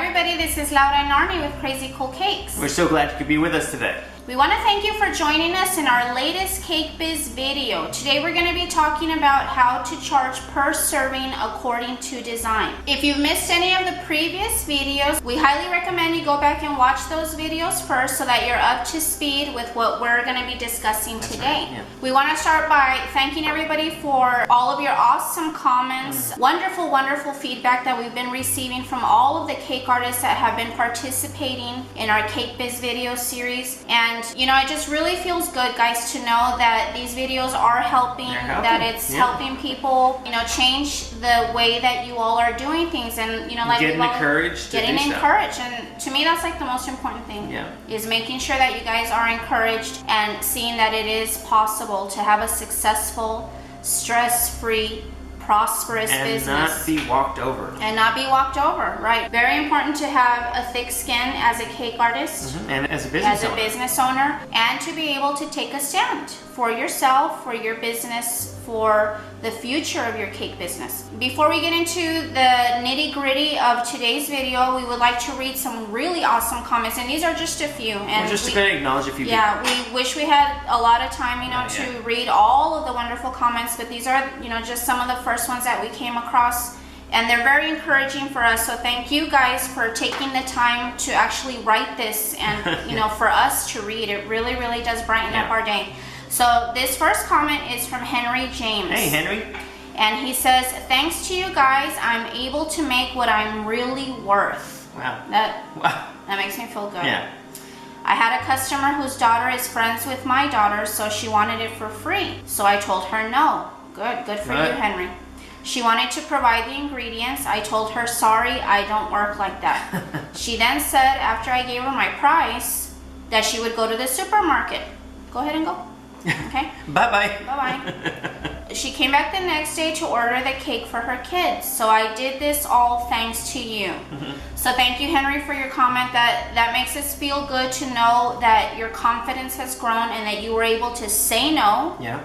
Hi everybody, this is Laura and Arnie with Krazy Kool Cakes. We're so glad you could be with us today. We want to thank you for joining us in our latest Cake Biz video. Today we're going to be talking about how to charge per serving according to design. If you've missed any of the previous videos, we highly recommend you go back and watch those videos first so that you're up to speed with what we're going to be discussing today. Right, yeah. We want to start by thanking everybody for all of your awesome comments, wonderful feedback that we've been receiving from all of the cake artists that have been participating in our Cake Biz video series. And you know, it just really feels good, guys, to know that these videos are helping, that it's helping people, you know, change the way that you all are doing things, and you know, like getting encouraged. And to me, that's like the most important thing. Is making sure that you guys are encouraged and seeing that it is possible to have a successful, stress-free, prosperous business. And not be walked over. And not be walked over, right. Very important to have a thick skin as a cake artist. And as a business owner. And to be able to take a stand for yourself, for your business, for the future of your cake business. Before we get into the nitty-gritty of today's video, we would like to read some really awesome comments, and these are just a few. And we're just going to acknowledge a few people. We wish we had a lot of time, you know, to read all of the wonderful comments, but these are, you know, just some of the first ones that we came across, and they're very encouraging for us. So thank you guys for taking the time to actually write this, and you know, for us to read. It really does brighten up our day. So this first comment is from Henry James. Hey Henry. And he says, thanks to you guys, I'm able to make what I'm really worth. Wow. That makes me feel good. Yeah. I had a customer whose daughter is friends with my daughter, so she wanted it for free. So I told her no. Good for you, Henry. She wanted to provide the ingredients. I told her, sorry, I don't work like that. She then said, after I gave her my price, that she would go to the supermarket. Go ahead and go. Okay? Bye-bye. She came back the next day to order the cake for her kids. So I did this all thanks to you. So thank you, Henry, for your comment. That makes us feel good to know that your confidence has grown and that you were able to say no. Yeah.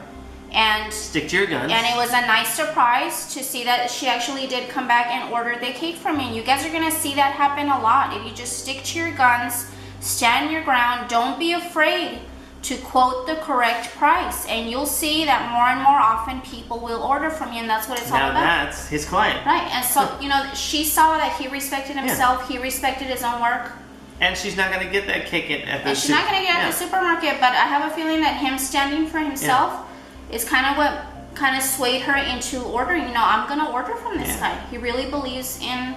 And stick to your guns. And it was a nice surprise to see that she actually did come back and order the cake from you. You guys are going to see that happen a lot. If you just stick to your guns, stand your ground, don't be afraid to quote the correct price, and you'll see that more and more often people will order from you, and that's what it's all about. Now that's his client. Right, and so, you know, she saw that he respected himself, he respected his own work. And she's not going to get that cake at the She's not going to get it at the supermarket, but I have a feeling that him standing for himself is kind of what kind of swayed her into ordering. You know, I'm going to order from this guy. He really believes in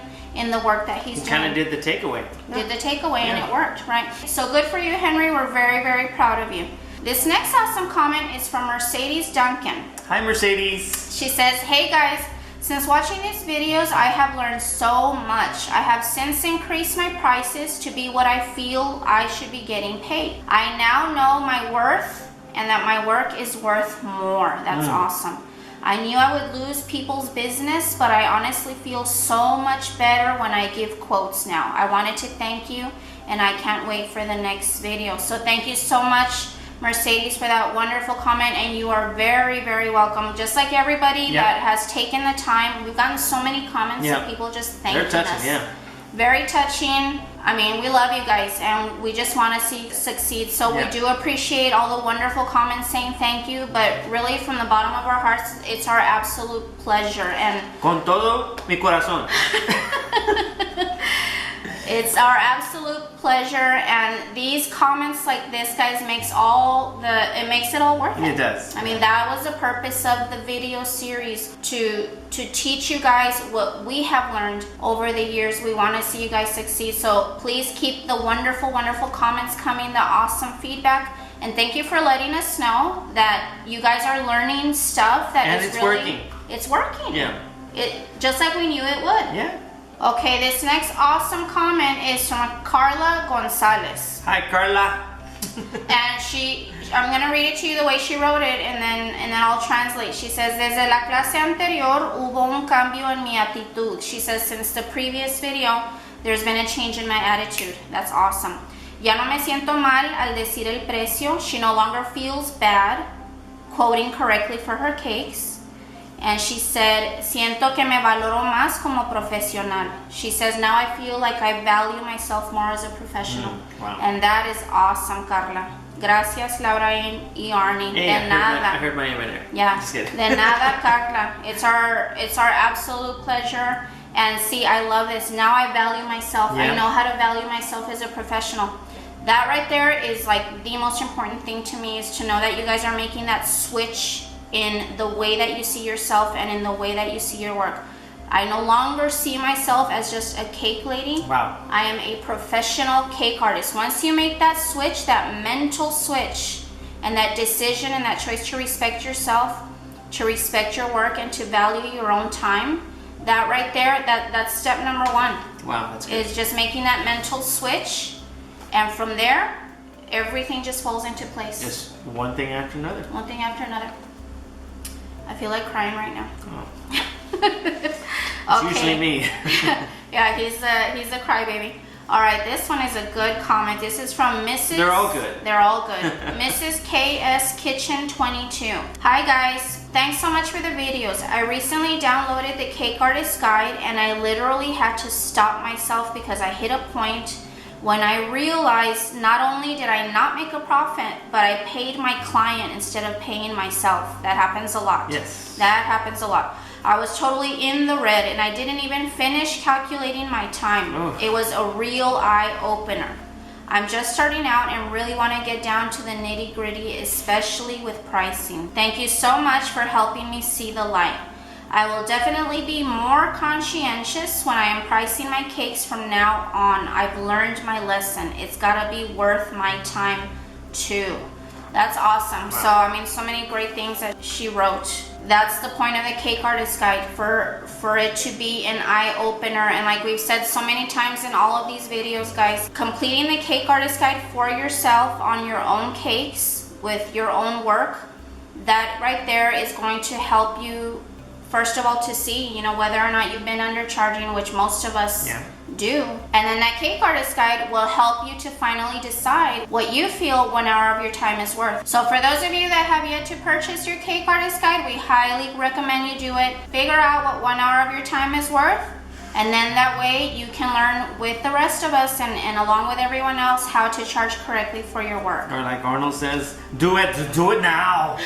the work that he's doing. He kind of did the takeaway. And it worked, right? So good for you, Henry. We're very proud of you. This next awesome comment is from Mercedes Duncan. Hi, Mercedes. She says, hey guys, since watching these videos, I have learned so much. I have since increased my prices to be what I feel I should be getting paid. I now know my worth and that my work is worth more. That's awesome. I knew I would lose people's business, but I honestly feel so much better when I give quotes now. I wanted to thank you, and I can't wait for the next video. So thank you so much, Mercedes, for that wonderful comment, and you are very welcome. Just like everybody that has taken the time. We've gotten so many comments of people just thanking us. They're touching, Very touching. I mean, we love you guys, and we just want to see you succeed. So we do appreciate all the wonderful comments saying thank you, but really from the bottom of our hearts, it's our absolute pleasure. And con todo mi corazón. It's our absolute pleasure, and these comments like this, guys, makes it all worth it. It does. I mean, that was the purpose of the video series, to teach you guys what we have learned over the years. We want to see you guys succeed. So please keep the wonderful comments coming, the awesome feedback, and thank you for letting us know that you guys are learning stuff that is really working. It's working. Yeah. It just like we knew it would. Yeah. Okay, this next awesome comment is from Carla Gonzalez. Hi, Carla. And I'm gonna read it to you the way she wrote it, and then I'll translate. She says, desde la clase anterior hubo un cambio en mi actitud. She says, since the previous video, there's been a change in my attitude. That's awesome. Ya no me siento mal al decir el precio. She no longer feels bad quoting correctly for her cakes. And she said, siento que me valoro más como profesional. She says, now I feel like I value myself more as a professional. Wow. And that is awesome, Carla. Gracias, Laura y Arnie. Hey, De nada. I heard my name right there. Yeah. Just kidding. De nada, Carla. It's our absolute pleasure. And see, I love this. Now I value myself. Yeah. I know how to value myself as a professional. That right there is like the most important thing to me, is to know that you guys are making that switch in the way that you see yourself and in the way that you see your work. I no longer see myself as just a cake lady. Wow. I am a professional cake artist. Once you make that switch, that mental switch, and that decision and that choice to respect yourself, to respect your work, and to value your own time, that right there, that's step number one. Wow, that's good. Is just making that mental switch, and from there, everything just falls into place. Just one thing after another. One thing after another. I feel like crying right now. Oh. It's usually me. Yeah, he's a crybaby. All right, this one is a good comment. This is from Mrs. They're all good. They're all good. Mrs. KS Kitchen 22. Hi guys, thanks so much for the videos. I recently downloaded the Cake Artist Guide, and I literally had to stop myself because I hit a point when I realized not only did I not make a profit, but I paid my client instead of paying myself. That happens a lot. Yes. That happens a lot. I was totally in the red, and I didn't even finish calculating my time. Oof. It was a real eye-opener. I'm just starting out and really want to get down to the nitty-gritty, especially with pricing. Thank you so much for helping me see the light. I will definitely be more conscientious when I am pricing my cakes from now on. I've learned my lesson. It's gotta be worth my time too. That's awesome. Wow. So, I mean, so many great things that she wrote. That's the point of the Cake Artist Guide, for it to be an eye-opener. And like we've said so many times in all of these videos, guys, completing the Cake Artist Guide for yourself on your own cakes with your own work, that right there is going to help you, first of all, to see, you know, whether or not you've been undercharging, which most of us do. And then that Cake Artist Guide will help you to finally decide what you feel 1 hour of your time is worth. So for those of you that have yet to purchase your Cake Artist Guide, we highly recommend you do it. Figure out what 1 hour of your time is worth, and then that way you can learn with the rest of us and along with everyone else how to charge correctly for your work. Or like Arnold says, do it now.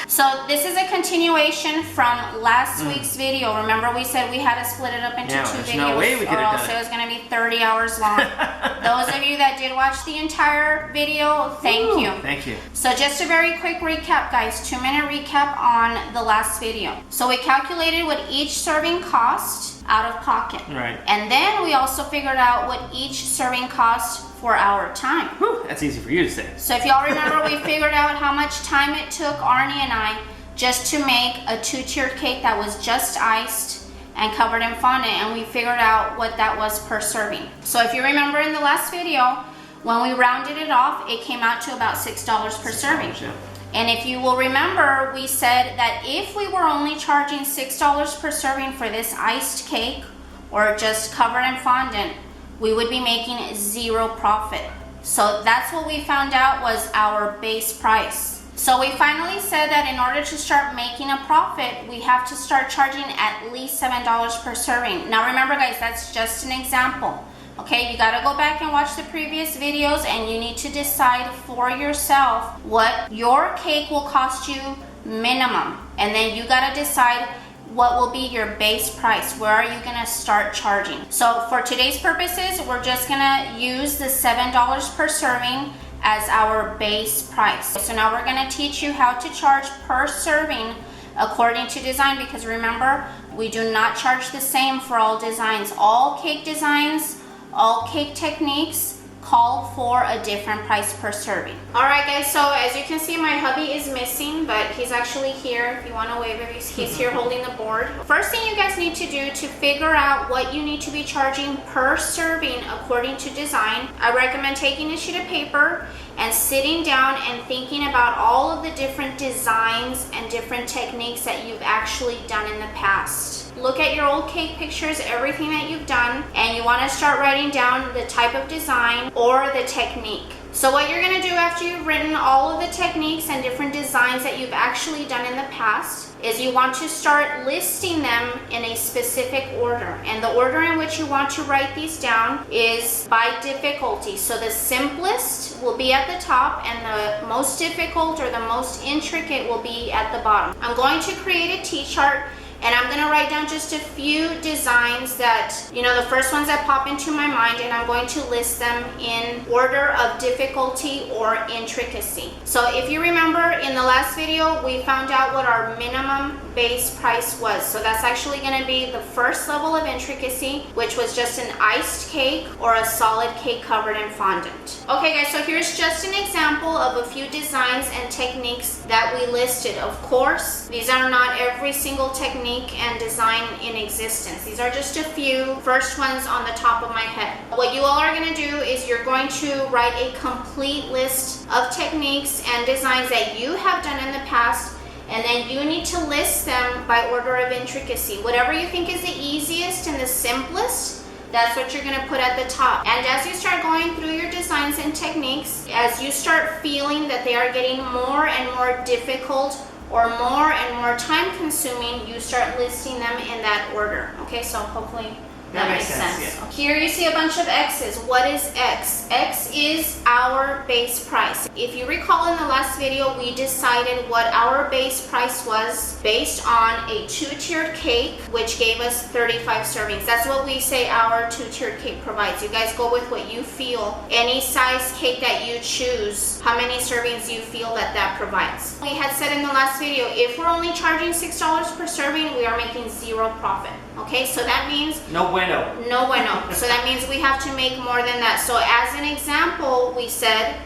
So this is a continuation from last week's video. Remember we said we had to split it up into two there's videos, no way we could or have else done it it. was going to be 30 hours long. Those of you that did watch the entire video, thank you. Thank you. So just a very quick recap, guys. 2-minute recap on the last video. So we calculated what each serving cost out of pocket. Right. And then we also figured out what each serving cost for our time. Whew, that's easy for you to say. So if y'all remember, we figured out how much time it took Arnie and I just to make a 2-tiered cake that was just iced and covered in fondant, and we figured out what that was per serving. So if you remember in the last video, when we rounded it off, it came out to about $6 per serving. Yeah. And if you will remember, we said that if we were only charging $6 per serving for this iced cake, or just covered in fondant, we would be making 0 profit. So that's what we found out was our base price. So we finally said that in order to start making a profit, we have to start charging at least $7 per serving. Now remember, guys, that's just an example. Okay, you gotta go back and watch the previous videos, and you need to decide for yourself what your cake will cost you minimum. And then you gotta decide what will be your base price. Where are you gonna start charging? So for today's purposes, we're just gonna use the $7 per serving as our base price. So now we're gonna teach you how to charge per serving according to design, because remember, we do not charge the same for all designs. All cake designs, all cake techniques call for a different price per serving. All right, guys, so as you can see, my hubby is missing, but he's actually here. If you want to wave at him, he's here holding the board. First thing you guys need to do to figure out what you need to be charging per serving according to design, I recommend taking a sheet of paper and sitting down and thinking about all of the different designs and different techniques that you've actually done in the past. Look at your old cake pictures, everything that you've done, and you want to start writing down the type of design or the technique. So what you're going to do after you've written all of the techniques and different designs that you've actually done in the past is you want to start listing them in a specific order. And the order in which you want to write these down is by difficulty. So the simplest will be at the top and the most difficult or the most intricate will be at the bottom. I'm going to create a T-chart and I'm going to write down just a few designs that, the first ones that pop into my mind, and I'm going to list them in order of difficulty or intricacy. So if you remember in the last video, we found out what our minimum base price was. So that's actually going to be the first level of intricacy, which was just an iced cake or a solid cake covered in fondant. Okay guys, so here's just an example of a few designs and techniques that we listed. Of course, these are not every single technique and design in existence. These are just a few first ones on the top of my head. What you all are going to do is you're going to write a complete list of techniques and designs that you have done in the past, and then you need to list them by order of intricacy. Whatever you think is the easiest and the simplest, that's what you're going to put at the top. And as you start going through your designs and techniques, as you start feeling that they are getting more and more difficult or more and more time consuming, you start listing them in that order. Okay, so hopefully that makes sense. Yeah. Here you see a bunch of X's. What is X? X is our base price. If you recall in the last video, we decided what our base price was based on a 2-tiered cake, which gave us 35 servings. That's what we say our 2-tiered cake provides. You guys go with what you feel. Any size cake that you choose, how many servings you feel that provides. We had said in the last video, if we're only charging $6 per serving, we are making zero profit. Okay, so that means no bueno. No bueno. So that means we have to make more than that. So as an example, we said,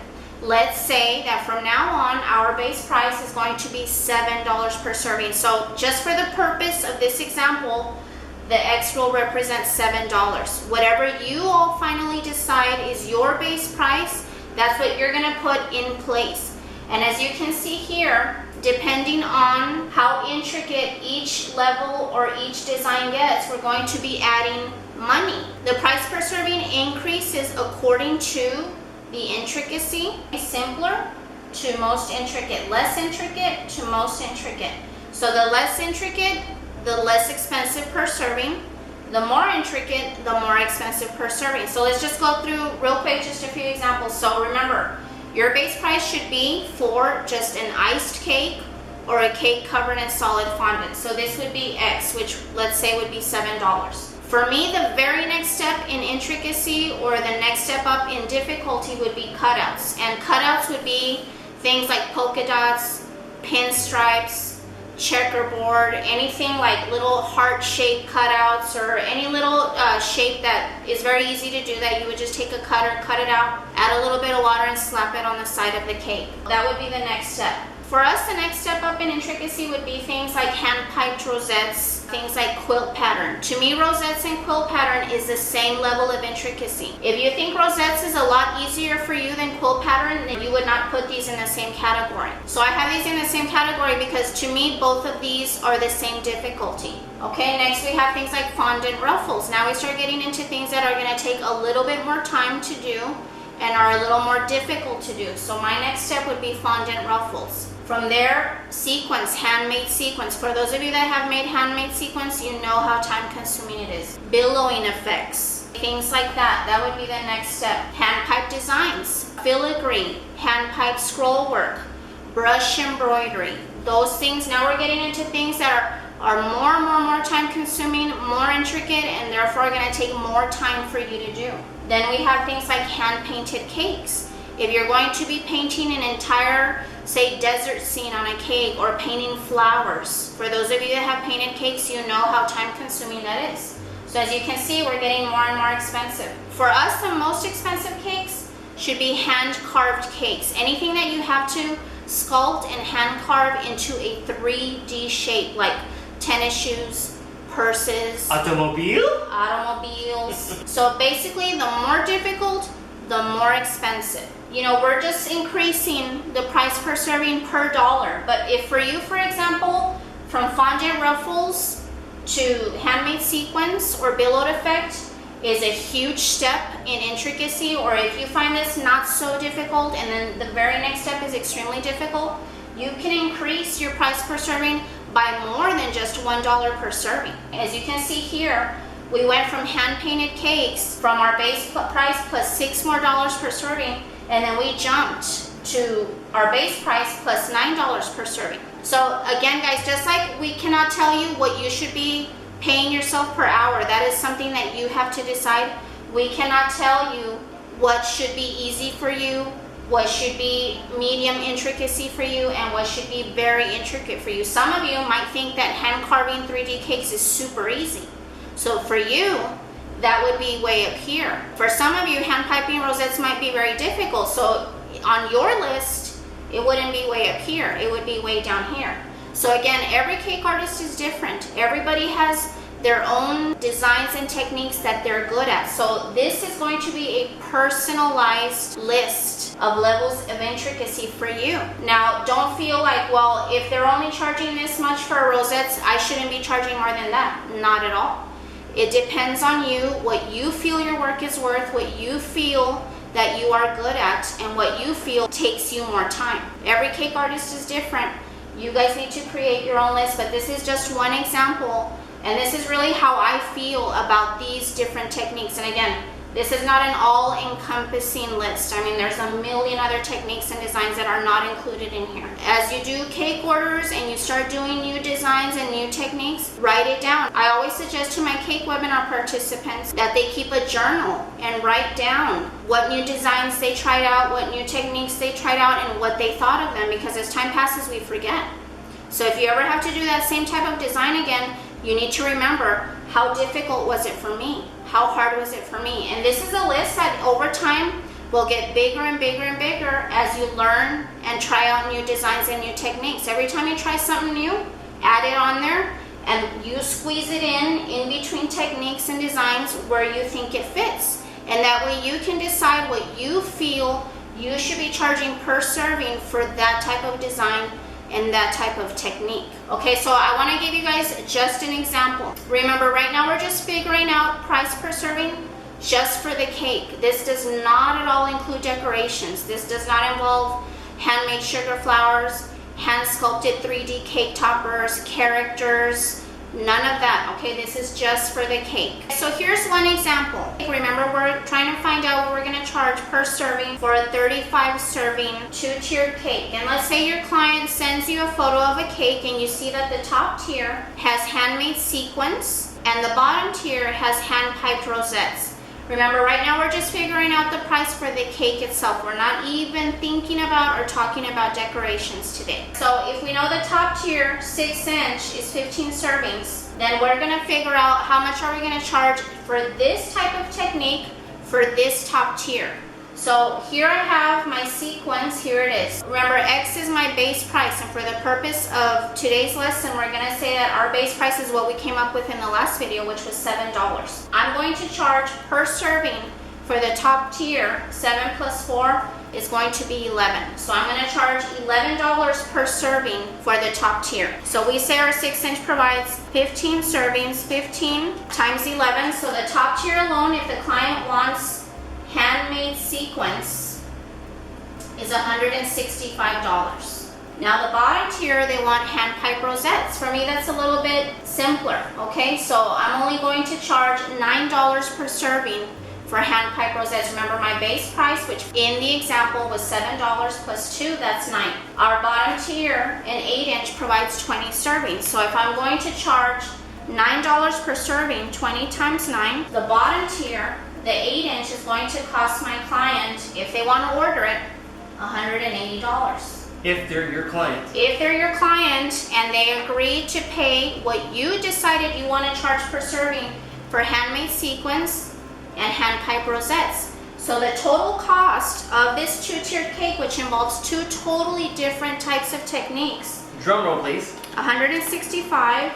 let's say that from now on, our base price is going to be $7 per serving. So just for the purpose of this example, the X will represent $7. Whatever you all finally decide is your base price, that's what you're going to put in place. And as you can see here, depending on how intricate each level or each design gets, we're going to be adding money. The price per serving increases according to the intricacy, simpler to most intricate, less intricate to most intricate. So the less intricate, the less expensive per serving. The more intricate, the more expensive per serving. So let's just go through real quick just a few examples. So remember, your base price should be for just an iced cake or a cake covered in solid fondant. So this would be X, which let's say would be $7. For me, the very next step in intricacy or the next step up in difficulty would be cutouts. And cutouts would be things like polka dots, pinstripes, checkerboard, anything like little heart-shaped cutouts or any little shape that is very easy to do that you would just take a cutter, cut it out, add a little bit of water and slap it on the side of the cake. That would be the next step. For us, the next step up in intricacy would be things like hand-piped rosettes, things like quilt pattern. To me, rosettes and quilt pattern is the same level of intricacy. If you think rosettes is a lot easier for you than quilt pattern, then you would not put these in the same category. So I have these in the same category because to me, both of these are the same difficulty. Okay, next we have things like fondant ruffles. Now we start getting into things that are going to take a little bit more time to do and are a little more difficult to do. So my next step would be fondant ruffles. From there, sequins, handmade sequins. For those of you that have made handmade sequins, you know how time consuming it is. Billowing effects, things like that. That would be the next step. Hand-pipe designs, filigree, hand-pipe scroll work, brush embroidery. Those things, now we're getting into things that are more time consuming, more intricate, and therefore are going to take more time for you to do. Then we have things like hand-painted cakes. If you're going to be painting an entire, say, desert scene on a cake or painting flowers, for those of you that have painted cakes, you know how time consuming that is. So as you can see, we're getting more and more expensive. For us, the most expensive cakes should be hand-carved cakes. Anything that you have to sculpt and hand-carve into a 3D shape, like tennis shoes, purses, automobiles. So basically, the more difficult, the more expensive. You know, we're just increasing the price per serving per dollar. But if for you, for example, from fondant ruffles to handmade sequins or billowed effect, is a huge step in intricacy, or if you find this not so difficult and then the very next step is extremely difficult, you can increase your price per serving by more than just $1 per serving. As you can see here, we went from hand-painted cakes from our base price plus $6 more per serving, and then we jumped to our base price plus $9 per serving. So again, guys, just like we cannot tell you what you should be paying yourself per hour, that is something that you have to decide. We cannot tell you what should be easy for you, what should be medium intricacy for you, and what should be very intricate for you. Some of you might think that hand carving 3D cakes is super easy. So for you, that would be way up here. For some of you, hand piping rosettes might be very difficult. So on your list, it wouldn't be way up here. It would be way down here. So again, every cake artist is different. Everybody has their own designs and techniques that they're good at. So this is going to be a personalized list of levels of intricacy for you. Now, don't feel like, well, if they're only charging this much for rosettes, I shouldn't be charging more than that. Not at all. It depends on you, what you feel your work is worth, what you feel that you are good at, and what you feel takes you more time. Every cake artist is different. You guys need to create your own list, but this is just one example, and this is really how I feel about these different techniques. And again, this is not an all-encompassing list. I mean, there's a million other techniques and designs that are not included in here. As you do cake orders and you start doing new designs and new techniques, write it down. I always suggest to my cake webinar participants that they keep a journal and write down what new designs they tried out, what new techniques they tried out, and what they thought of them, because as time passes, we forget. So if you ever have to do that same type of design again, you need to remember, how difficult was it for me? How hard was it for me? And this is a list that over time will get bigger and bigger and bigger as you learn and try out new designs and new techniques. Every time you try something new, add it on there, and you squeeze it in between techniques and designs where you think it fits. And that way you can decide what you feel you should be charging per serving for that type of design and that type of technique. Okay, so I want to give you guys just an example. Remember, right now we're just figuring out price per serving just for the cake. This does not at all include decorations. This does not involve handmade sugar flowers, hand sculpted 3D cake toppers, characters, none of that. Okay, this is just for the cake. So here's one example. Remember, we're trying to find out what we're going to charge per serving for a 35 serving 2-tiered cake. And let's say your client sends you a photo of a cake and you see that the top tier has handmade sequins and the bottom tier has hand piped rosettes. Remember, right now we're just figuring out the price for the cake itself. We're not even thinking about or talking about decorations today. So if we know the top tier 6-inch is 15 servings, then we're gonna figure out how much are we gonna charge for this type of technique for this top tier. So here I have my sequence, here it is. Remember, X is my base price, and for the purpose of today's lesson, we're gonna say that our base price is what we came up with in the last video, which was $7. I'm going to charge per serving for the top tier, 7 plus 4 is going to be 11. So I'm gonna charge $11 per serving for the top tier. So we say our 6-inch provides 15 servings, 15 times 11. So the top tier alone, if the client wants handmade sequence, is $165. Now the bottom tier, they want hand pipe rosettes. For me, that's a little bit simpler, okay? So I'm only going to charge $9 per serving for hand pipe rosettes. Remember, my base price, which in the example was $7 plus 2, that's 9. Our bottom tier, an 8-inch, provides 20 servings. So if I'm going to charge $9 per serving, 20 times 9, the bottom tier, the 8-inch, is going to cost my client, if they want to order it, $180. If they're your client. If they're your client and they agreed to pay what you decided you want to charge per serving for handmade sequins and hand pipe rosettes. So the total cost of this 2-tiered cake, which involves 2 totally different types of techniques. Drum roll, please. $165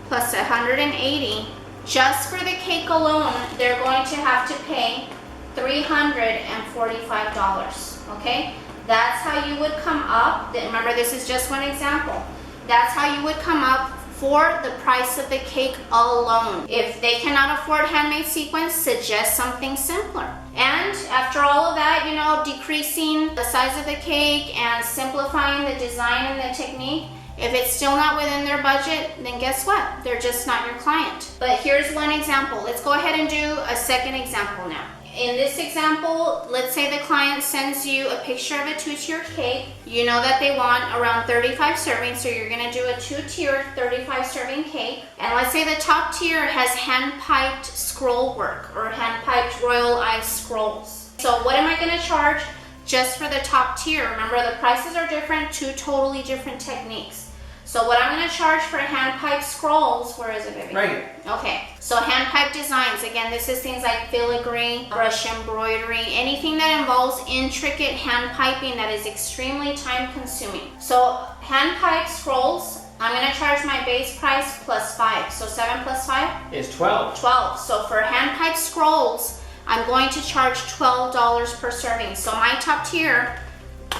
plus $180. Just for the cake alone, they're going to have to pay $345, okay? That's how you would come up. Remember, this is just one example. That's how you would come up for the price of the cake alone. If they cannot afford handmade sequins, suggest something simpler. And after all of that, you know, decreasing the size of the cake and simplifying the design and the technique, if it's still not within their budget, then guess what? They're just not your client. But here's one example. Let's go ahead and do a second example now. In this example, let's say the client sends you a picture of a 2-tier cake. You know that they want around 35 servings, so you're gonna do a 2-tiered 35 serving cake. And let's say the top tier has hand-piped scroll work or hand-piped royal ice scrolls. So what am I gonna charge just for the top tier? Remember, the prices are different, 2 totally different techniques. So what I'm gonna charge for hand-piped scrolls, where is it, baby? Right here. Okay, so hand-piped designs, again, this is things like filigree, brush embroidery, anything that involves intricate hand piping that is extremely time consuming. So hand-piped scrolls, I'm gonna charge my base price plus 5. So 7 plus 5? Is 12. 12. So for hand-piped scrolls, I'm going to charge $12 per serving. So my top tier,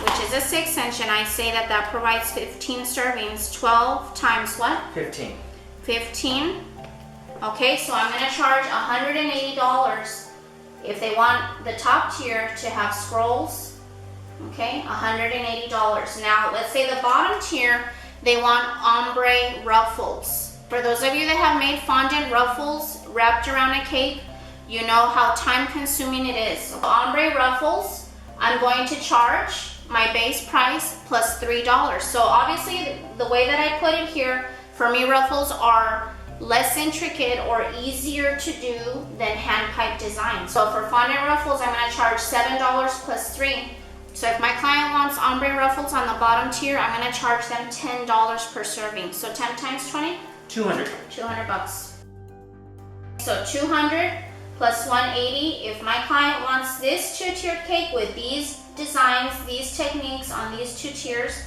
which is a 6-inch, and I say that that provides 15 servings. 12 times what? 15. 15. Okay, so I'm gonna charge $180 if they want the top tier to have scrolls. Okay, $180. Now, let's say the bottom tier, they want ombre ruffles. For those of you that have made fondant ruffles wrapped around a cake, you know how time consuming it is. So ombre ruffles, I'm going to charge my base price plus $3. So obviously the way that I put it here, for me ruffles are less intricate or easier to do than hand pipe design. So for fondant ruffles, I'm gonna charge $7 plus 3. So if my client wants ombre ruffles on the bottom tier, I'm gonna charge them $10 per serving. So 10 times 20? 200. 200 bucks. So 200 plus 180. If my client wants this 2-tiered cake with these designs, these techniques on these 2 tiers,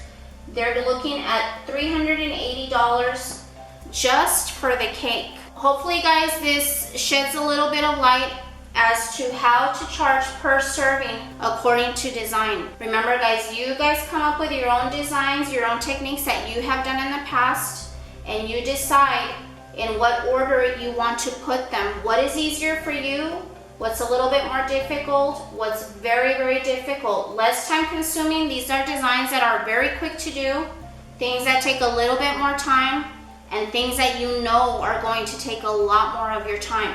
they're looking at $380 just for the cake. Hopefully, guys, this sheds a little bit of light as to how to charge per serving according to design. Remember, guys, you guys come up with your own designs, your own techniques that you have done in the past, and you decide in what order you want to put them. What is easier for you? What's a little bit more difficult? What's very, very difficult? Less time consuming. These are designs that are very quick to do, things that take a little bit more time, and things that you know are going to take a lot more of your time.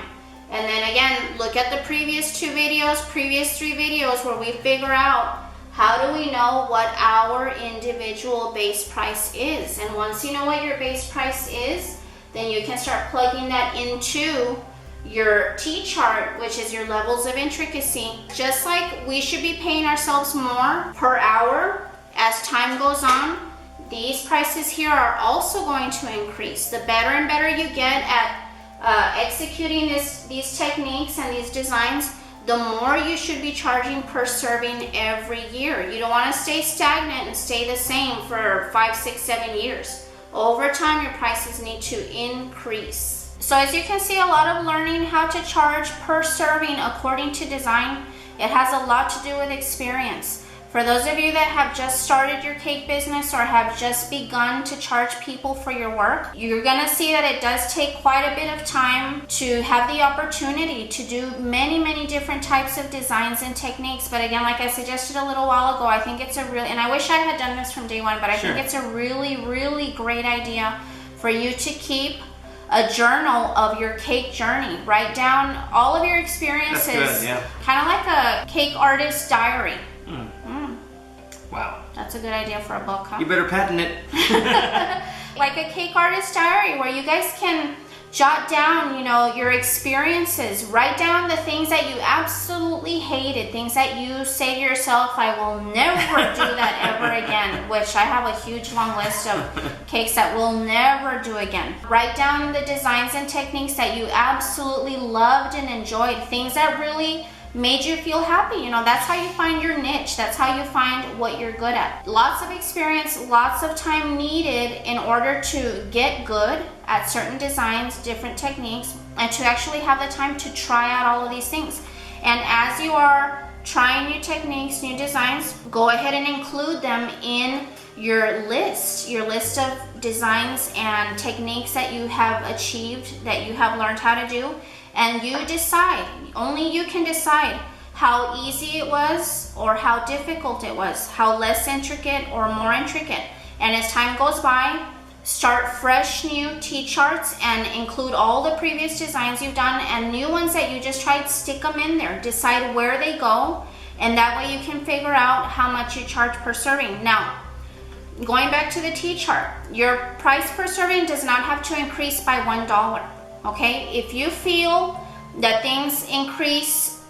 And then again, look at the previous 3 videos where we figure out how do we know what our individual base price is. And once you know what your base price is, then you can start plugging that into your T-chart, which is your levels of intricacy. Just like we should be paying ourselves more per hour as time goes on, these prices here are also going to increase. The better and better you get at executing these techniques and these designs, the more you should be charging per serving every year. You don't want to stay stagnant and stay the same for 5, 6, 7 years. Over time, your prices need to increase. So as you can see, a lot of learning how to charge per serving according to design. It has a lot to do with experience. For those of you that have just started your cake business or have just begun to charge people for your work, you're gonna see that it does take quite a bit of time to have the opportunity to do many, many different types of designs and techniques. But again, like I suggested a little while ago, I think it's a real, and I wish I had done this from day one, but I think it's a really, really great idea for you to keep a journal of your cake journey. Write down all of your experiences. That's good, yeah. Kind of like a cake artist diary. Wow. That's a good idea for a book, huh? You better patent it. Like a cake artist diary where you guys can jot down, you know, your experiences. Write down the things that you absolutely hated, things that you say to yourself, I will never do that ever again, which I have a huge long list of cakes that we'll never do again. Write down the designs and techniques that you absolutely loved and enjoyed, things that really made you feel happy. You know, that's how you find your niche. That's how you find what you're good at. Lots of experience, lots of time needed in order to get good at certain designs, different techniques, and to actually have the time to try out all of these things. And as you are trying new techniques, new designs, go ahead and include them in your list of designs and techniques that you have achieved, that you have learned how to do, and you decide, only you can decide how easy it was or how difficult it was, how less intricate or more intricate. And as time goes by, start fresh new T-charts and include all the previous designs you've done, and new ones that you just tried, stick them in there. Decide where they go, and that way you can figure out how much you charge per serving. Now, going back to the T-chart, your price per serving does not have to increase by $1, okay? If you feel that things increase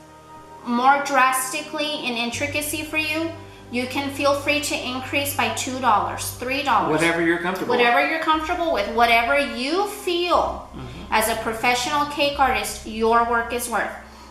more drastically in intricacy for you, you can feel free to increase by $2, $3. Whatever you're comfortable Whatever you're comfortable with, whatever you feel as a professional cake artist your work is worth.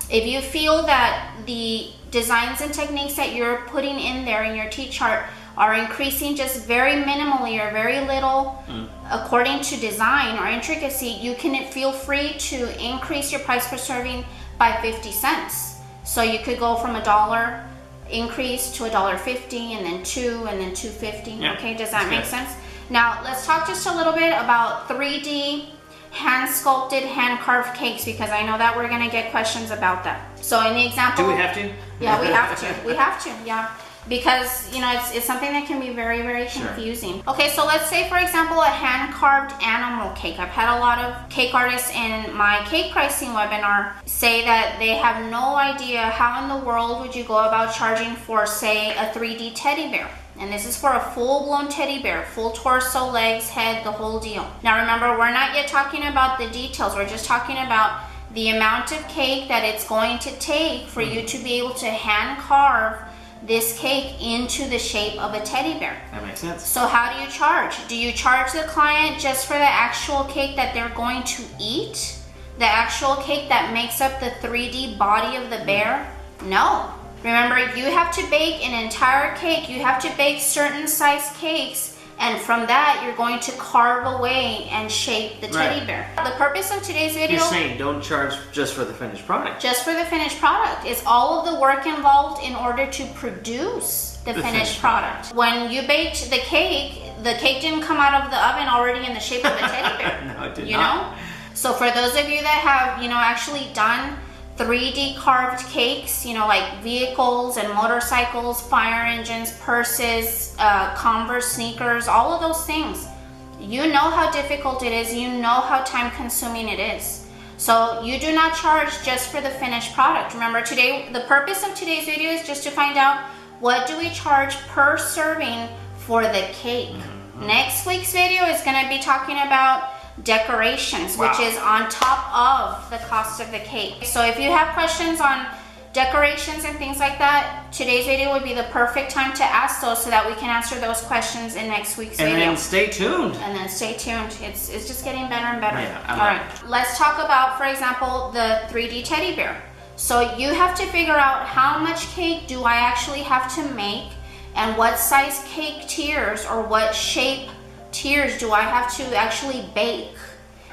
If you feel that the designs and techniques that you're putting in there in your T-chart are increasing just very minimally or very little according to design or intricacy, you can feel free to increase your price per serving by 50 cents. So you could go from $1 increase to $1.50, and then $2, and then $2.50. Yeah, okay, does that make sense? Now let's talk just a little bit about 3D hand sculpted, hand carved cakes, because I know that we're gonna get questions about that. So in the example, Do we have to? yeah, we have to. We have to, yeah. Because, you know, it's something that can be very, very Sure. confusing. Okay, so let's say, for example, a hand-carved animal cake. I've had a lot of cake artists in my cake pricing webinar say that they have no idea how in the world would you go about charging for, say, a 3D teddy bear. And this is for a full-blown teddy bear, full torso, legs, head, the whole deal. Now remember, we're not yet talking about the details. We're just talking about the amount of cake that it's going to take for you to be able to hand carve this cake into the shape of a teddy bear. That makes sense. So how do you charge? Do you charge the client just for the actual cake that they're going to eat? The actual cake that makes up the 3D body of the bear? No. Remember, you have to bake an entire cake. You have to bake certain size cakes, and from that you're going to carve away and shape the teddy bear. The purpose of today's video, You're saying don't charge just for the finished product. just for the finished product, is all of the work involved in order to produce the finished product. When you baked the cake didn't come out of the oven already in the shape of a teddy bear. No, it did you not. know? So for those of you that have, you know, actually done 3D carved cakes, you know, like vehicles and motorcycles, fire engines, purses, Converse sneakers, all of those things, you know how difficult it is, you know how time consuming it is. So you do not charge just for the finished product. Remember, today, the purpose of today's video is just to find out, what do we charge per serving for the cake? Next week's video is going to be talking about decorations, which is on top of the cost of the cake. So if you have questions on decorations and things like that, today's video would be the perfect time to ask those, so that we can answer those questions in next week's video. And then stay tuned. And then stay tuned. It's just getting better and better. Yeah, All right, let's talk about, for example, the 3D teddy bear. So you have to figure out, how much cake do I actually have to make, and what size cake tiers or what shape tiers do I have to actually bake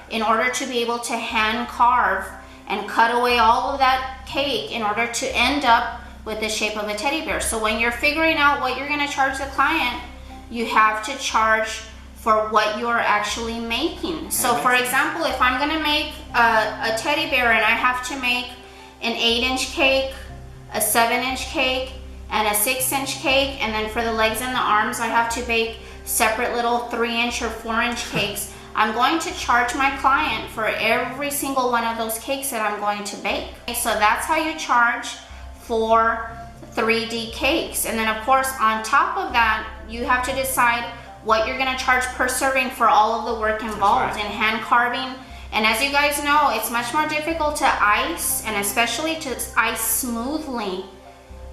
in order to be able to hand carve and cut away all of that cake in order to end up with the shape of a teddy bear. So when you're figuring out what you're going to charge the client, you have to charge for what you're actually making. So for example, if I'm going to make a teddy bear and I have to make an 8-inch cake, a 7-inch cake, and a 6-inch cake, and then for the legs and the arms I have to bake separate little 3-inch or 4-inch cakes, I'm going to charge my client for every single one of those cakes that I'm going to bake. So that's how you charge for 3D cakes. And then of course, on top of that, you have to decide what you're going to charge per serving for all of the work involved in hand carving. And as you guys know, it's much more difficult to ice, and especially to ice smoothly,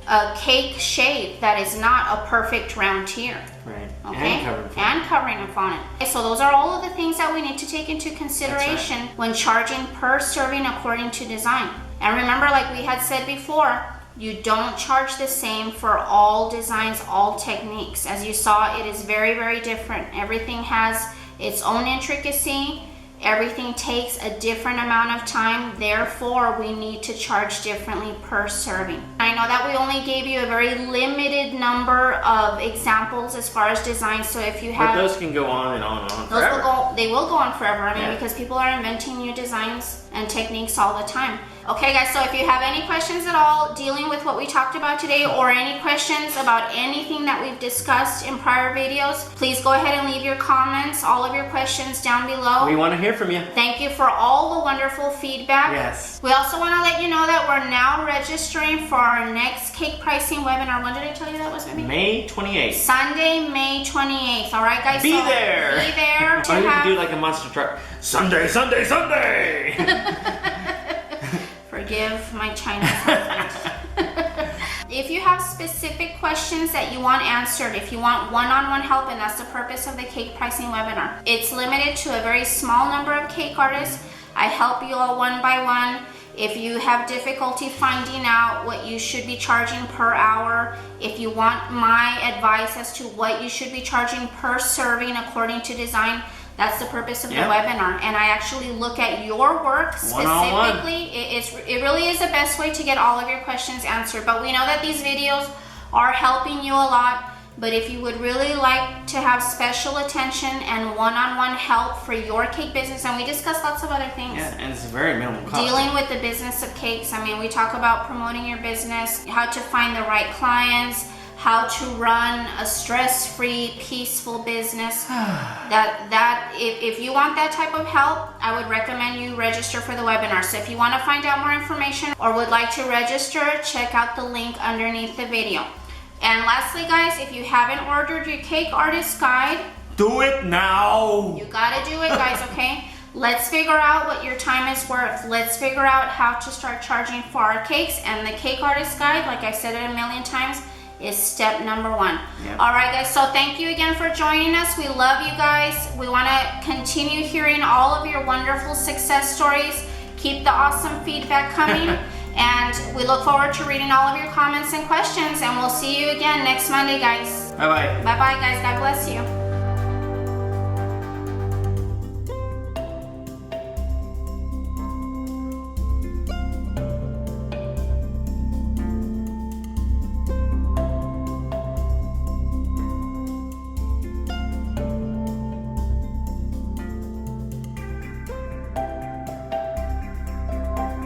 a cake shape that is not a perfect round tier. Right. Okay? And covering a fondant. Okay, so those are all of the things that we need to take into consideration when charging per serving according to design. And remember, like we had said before, you don't charge the same for all designs, all techniques. As you saw, it is very, very different. Everything has its own intricacy, Everything takes a different amount of time, therefore we need to charge differently per serving. I know that we only gave you a very limited number of examples as far as designs, so if you have... But those can go on and on and on those forever. they will go on forever, I mean, Yeah. because people are inventing new designs and techniques all the time. Okay guys, so if you have any questions at all dealing with what we talked about today, or any questions about anything that we've discussed in prior videos, please go ahead and leave your comments, all of your questions down below. We want to hear from you. Thank you for all the wonderful feedback. Yes. We also want to let you know that we're now registering for our next cake pricing webinar. When did I tell you that was, baby? May 28th. Sunday, May 28th. All right, guys? Be so there. Be there to Or you have... can do like a monster truck. Sunday, Sunday, Sunday! Forgive my Chinese husband. If you have specific questions that you want answered, if you want one-on-one help, and that's the purpose of the cake pricing webinar, it's limited to a very small number of cake artists. I help you all one by one. If you have difficulty finding out what you should be charging per hour, if you want my advice as to what you should be charging per serving according to design, that's the purpose of the webinar. And I actually look at your work specifically. It really is the best way to get all of your questions answered. But we know that these videos are helping you a lot. But if you would really like to have special attention and one-on-one help for your cake business, and we discuss lots of other things. Yeah, and it's very minimal cost. Dealing with the business of cakes. I mean, we talk about promoting your business, how to find the right clients, how to run a stress-free, peaceful business. If you want that type of help, I would recommend you register for the webinar. So if you want to find out more information or would like to register, check out the link underneath the video. And lastly, guys, if you haven't ordered your cake artist guide, do it now. You gotta do it, guys, okay? Let's figure out what your time is worth. Let's figure out how to start charging for our cakes. And the cake artist guide, like I said it a million times, is step number one. Yep. All right, guys, so thank you again for joining us. We love you guys. We want to continue hearing all of your wonderful success stories. Keep the awesome feedback coming. And we look forward to reading all of your comments and questions. And we'll see you again next Monday, guys. Bye-bye. Bye-bye, guys. God bless you.